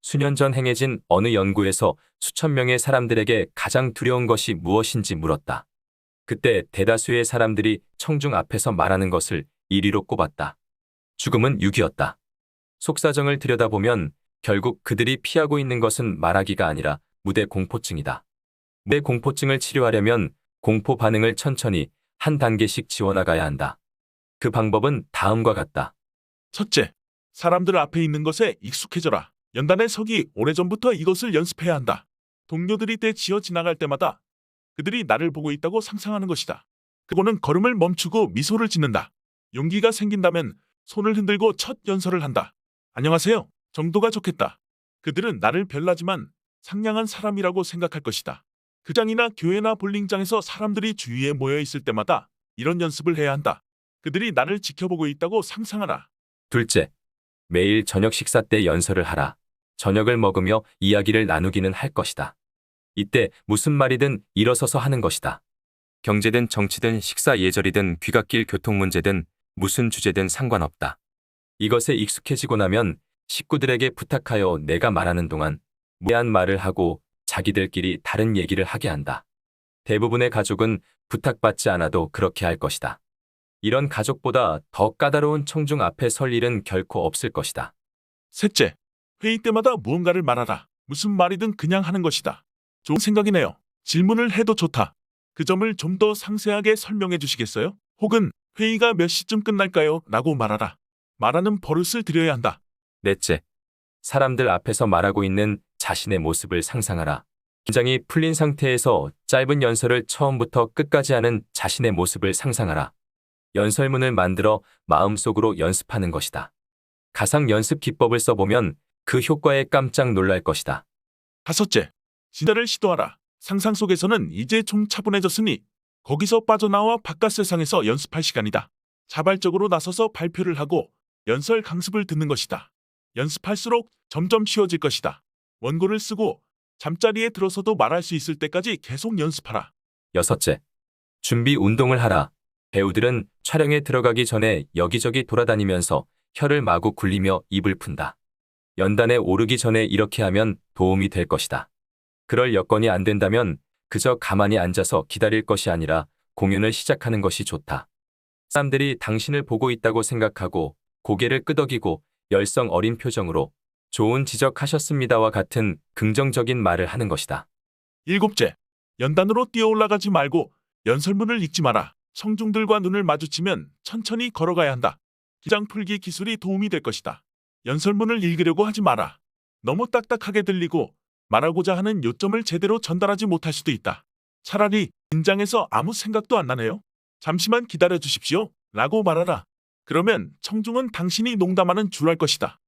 수년 전 행해진 어느 연구에서 수천 명의 사람들에게 가장 두려운 것이 무엇인지 물었다. 그때 대다수의 사람들이 청중 앞에서 말하는 것을 1위로 꼽았다. 죽음은 6위였다. 속사정을 들여다보면 결국 그들이 피하고 있는 것은 말하기가 아니라 무대 공포증이다. 무대 공포증을 치료하려면 공포 반응을 천천히 한 단계씩 지워나가야 한다. 그 방법은 다음과 같다. 첫째, 사람들 앞에 있는 것에 익숙해져라. 연단에 서기 오래전부터 이것을 연습해야 한다. 동료들이 떼지어 지나갈 때마다 그들이 나를 보고 있다고 상상하는 것이다. 그리고는 걸음을 멈추고 미소를 짓는다. 용기가 생긴다면 손을 흔들고 첫 연설을 한다. 안녕하세요. 정도가 좋겠다. 그들은 나를 별나지만 상냥한 사람이라고 생각할 것이다. 극장이나 교회나 볼링장에서 사람들이 주위에 모여 있을 때마다 이런 연습을 해야 한다. 그들이 나를 지켜보고 있다고 상상하라. 둘째, 매일 저녁 식사 때 연설을 하라. 저녁을 먹으며 이야기를 나누기는 할 것이다. 이때 무슨 말이든 일어서서 하는 것이다. 경제든 정치든 식사 예절이든 귀갓길 교통 문제든 무슨 주제든 상관없다. 이것에 익숙해지고 나면 식구들에게 부탁하여 내가 말하는 동안 무례한 말을 하고 자기들끼리 다른 얘기를 하게 한다. 대부분의 가족은 부탁받지 않아도 그렇게 할 것이다. 이런 가족보다 더 까다로운 청중 앞에 설 일은 결코 없을 것이다. 셋째, 회의 때마다 무언가를 말하라. 무슨 말이든 그냥 하는 것이다. 좋은 생각이네요. 질문을 해도 좋다. 그 점을 좀 더 상세하게 설명해 주시겠어요? 혹은 회의가 몇 시쯤 끝날까요? 라고 말하라. 말하는 버릇을 들여야 한다. 넷째, 사람들 앞에서 말하고 있는 자신의 모습을 상상하라. 긴장이 풀린 상태에서 짧은 연설을 처음부터 끝까지 하는 자신의 모습을 상상하라. 연설문을 만들어 마음속으로 연습하는 것이다. 가상 연습 기법을 써보면 그 효과에 깜짝 놀랄 것이다. 다섯째, 진짜를 시도하라. 상상 속에서는 이제 좀 차분해졌으니 거기서 빠져나와 바깥 세상에서 연습할 시간이다. 자발적으로 나서서 발표를 하고 연설 강습을 듣는 것이다. 연습할수록 점점 쉬워질 것이다. 원고를 쓰고 잠자리에 들어서도 말할 수 있을 때까지 계속 연습하라. 여섯째, 준비 운동을 하라. 배우들은 촬영에 들어가기 전에 여기저기 돌아다니면서 혀를 마구 굴리며 입을 푼다. 연단에 오르기 전에 이렇게 하면 도움이 될 것이다. 그럴 여건이 안 된다면 그저 가만히 앉아서 기다릴 것이 아니라 공연을 시작하는 것이 좋다. 사람들이 당신을 보고 있다고 생각하고 고개를 끄덕이고 열성 어린 표정으로 좋은 지적하셨습니다와 같은 긍정적인 말을 하는 것이다. 일곱째, 연단으로 뛰어올라가지 말고 연설문을 읽지 마라. 청중들과 눈을 마주치면 천천히 걸어가야 한다. 기장 풀기 기술이 도움이 될 것이다. 연설문을 읽으려고 하지 마라. 너무 딱딱하게 들리고 말하고자 하는 요점을 제대로 전달하지 못할 수도 있다. 차라리 긴장해서 아무 생각도 안 나네요. 잠시만 기다려 주십시오. 라고 말하라. 그러면 청중은 당신이 농담하는 줄 알 것이다.